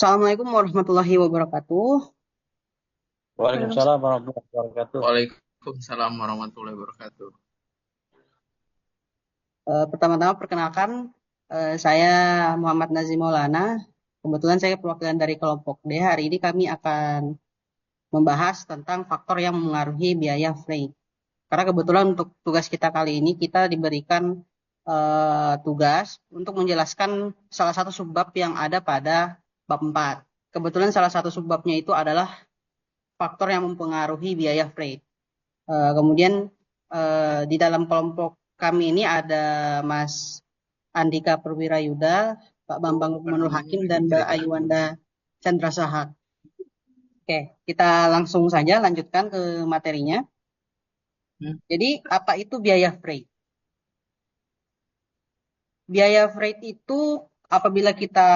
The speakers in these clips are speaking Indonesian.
Assalamualaikum warahmatullahi wabarakatuh. Waalaikumsalam warahmatullahi wabarakatuh. Waalaikumsalam warahmatullahi wabarakatuh. Pertama-tama perkenalkan, saya Muhammad Nazim Maulana. Kebetulan saya perwakilan dari kelompok D. Hari ini kami akan membahas tentang faktor yang mempengaruhi biaya freight. Karena kebetulan untuk tugas kita kali ini kita diberikan tugas untuk menjelaskan salah satu subbab yang ada pada bab 4. Kebetulan salah satu subbabnya itu adalah faktor yang mempengaruhi biaya freight. Kemudian di dalam kelompok kami ini ada Mas Andika Perwirayuda, Pak Bambang Lukmanul Hakim, dan Mbak Ayuanda Chandra Sahak. Oke, kita langsung saja lanjutkan ke materinya. Jadi, apa itu biaya freight? Biaya freight itu apabila kita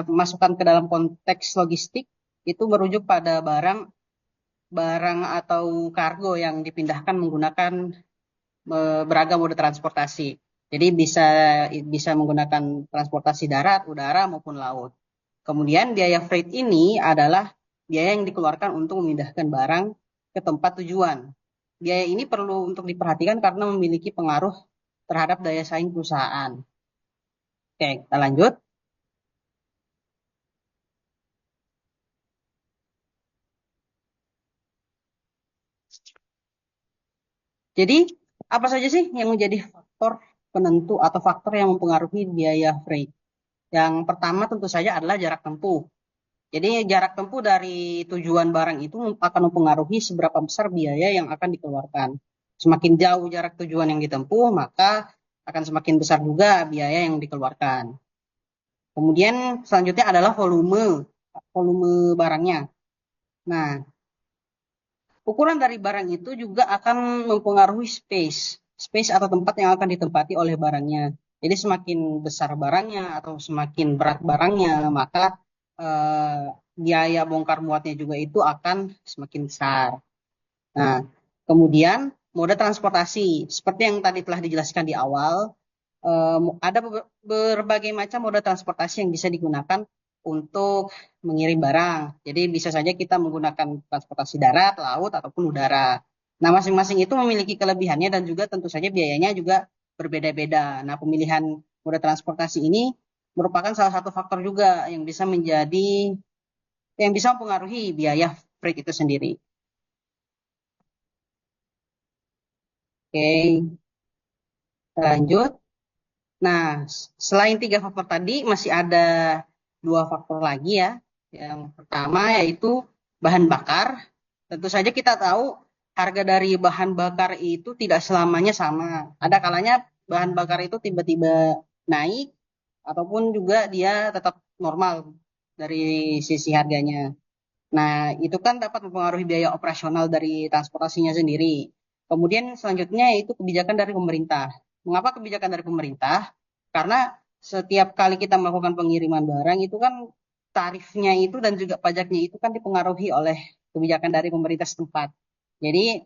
masukkan ke dalam konteks logistik, itu merujuk pada barang atau kargo yang dipindahkan menggunakan beragam moda transportasi. Jadi bisa menggunakan transportasi darat, udara maupun laut. Kemudian biaya freight ini adalah biaya yang dikeluarkan untuk memindahkan barang ke tempat tujuan. Biaya ini perlu untuk diperhatikan karena memiliki pengaruh terhadap daya saing perusahaan. Oke, kita lanjut. Jadi, apa saja sih yang menjadi faktor penentu atau faktor yang mempengaruhi biaya freight? Yang pertama tentu saja adalah jarak tempuh. Jadi jarak tempuh dari tujuan barang itu akan mempengaruhi seberapa besar biaya yang akan dikeluarkan. Semakin jauh jarak tujuan yang ditempuh, maka akan semakin besar juga biaya yang dikeluarkan. Kemudian selanjutnya adalah volume barangnya. Nah, ukuran dari barang itu juga akan mempengaruhi space atau tempat yang akan ditempati oleh barangnya. Jadi semakin besar barangnya atau semakin berat barangnya, maka eh, biaya bongkar muatnya juga itu akan semakin besar. Nah, kemudian moda transportasi, seperti yang tadi telah dijelaskan di awal, ada berbagai macam moda transportasi yang bisa digunakan untuk mengirim barang. Jadi bisa saja kita menggunakan transportasi darat, laut, ataupun udara. Nah, masing-masing itu memiliki kelebihannya dan juga tentu saja biayanya juga berbeda-beda. Nah, pemilihan moda transportasi ini merupakan salah satu faktor juga yang bisa mempengaruhi biaya freight itu sendiri. Oke, lanjut. Nah, selain tiga faktor tadi, masih ada dua faktor lagi ya. Yang pertama yaitu bahan bakar. Tentu saja kita tahu harga dari bahan bakar itu tidak selamanya sama. Ada kalanya bahan bakar itu tiba-tiba naik, ataupun juga dia tetap normal dari sisi harganya. Nah, itu kan dapat mempengaruhi biaya operasional dari transportasinya sendiri. Kemudian selanjutnya yaitu kebijakan dari pemerintah. Mengapa kebijakan dari pemerintah? Karena setiap kali kita melakukan pengiriman barang itu kan tarifnya itu dan juga pajaknya itu kan dipengaruhi oleh kebijakan dari pemerintah setempat. Jadi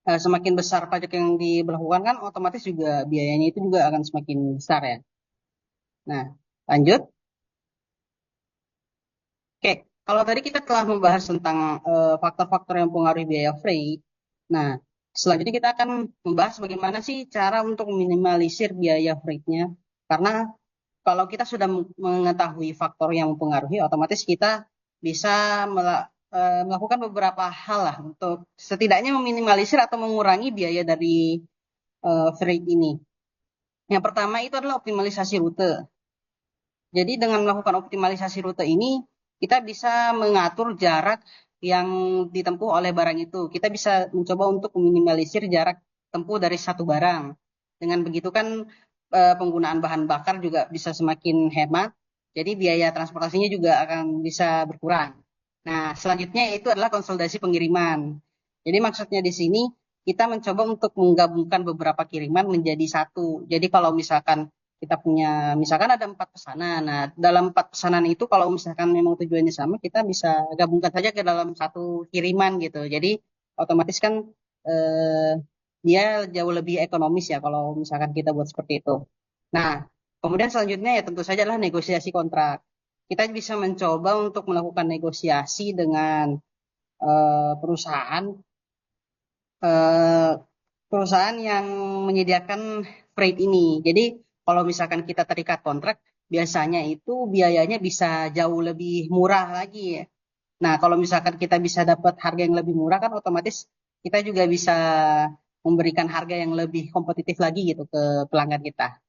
semakin besar pajak yang diberlakukan kan otomatis juga biayanya itu juga akan semakin besar ya. Nah, lanjut. Oke, kalau tadi kita telah membahas tentang faktor-faktor yang mempengaruhi biaya freight. Nah, selanjutnya kita akan membahas bagaimana sih cara untuk meminimalisir biaya freight-nya. Karena kalau kita sudah mengetahui faktor yang mempengaruhi, otomatis kita bisa melakukan beberapa hal lah untuk setidaknya meminimalisir atau mengurangi biaya dari freight ini. Yang pertama itu adalah optimalisasi rute. Jadi dengan melakukan optimalisasi rute ini, kita bisa mengatur jarak yang ditempuh oleh barang itu. Kita bisa mencoba untuk meminimalisir jarak tempuh dari satu barang. Dengan begitu kan penggunaan bahan bakar juga bisa semakin hemat. Jadi biaya transportasinya juga akan bisa berkurang. Nah, selanjutnya itu adalah konsolidasi pengiriman. Jadi maksudnya di sini kita mencoba untuk menggabungkan beberapa kiriman menjadi satu. Jadi kalau misalkan ada 4 pesanan. Nah, dalam 4 pesanan itu kalau misalkan memang tujuannya sama, kita bisa gabungkan saja ke dalam satu kiriman gitu. Jadi otomatis kan eh, dia jauh lebih ekonomis ya kalau misalkan kita buat seperti itu. Nah, kemudian selanjutnya ya tentu saja adalah negosiasi kontrak. kita bisa mencoba untuk melakukan negosiasi dengan perusahaan eh, perusahaan yang menyediakan freight ini. Jadi kalau misalkan kita terikat kontrak, biasanya itu biayanya bisa jauh lebih murah lagi ya. Nah, kalau misalkan kita bisa dapat harga yang lebih murah kan otomatis kita juga bisa memberikan harga yang lebih kompetitif lagi gitu ke pelanggan kita.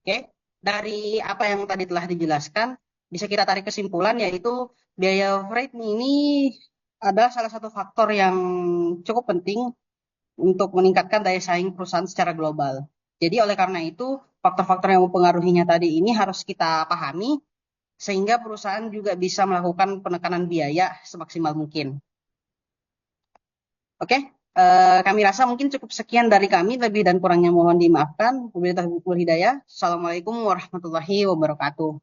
Oke, dari apa yang tadi telah dijelaskan, bisa kita tarik kesimpulan yaitu biaya freight ini adalah salah satu faktor yang cukup penting untuk meningkatkan daya saing perusahaan secara global. Jadi oleh karena itu, faktor-faktor yang mempengaruhinya tadi ini harus kita pahami sehingga perusahaan juga bisa melakukan penekanan biaya semaksimal mungkin. Oke, kami rasa mungkin cukup sekian dari kami, lebih dan kurangnya mohon dimaafkan. Wabillahi taufiq wal hidayah. Assalamualaikum warahmatullahi wabarakatuh.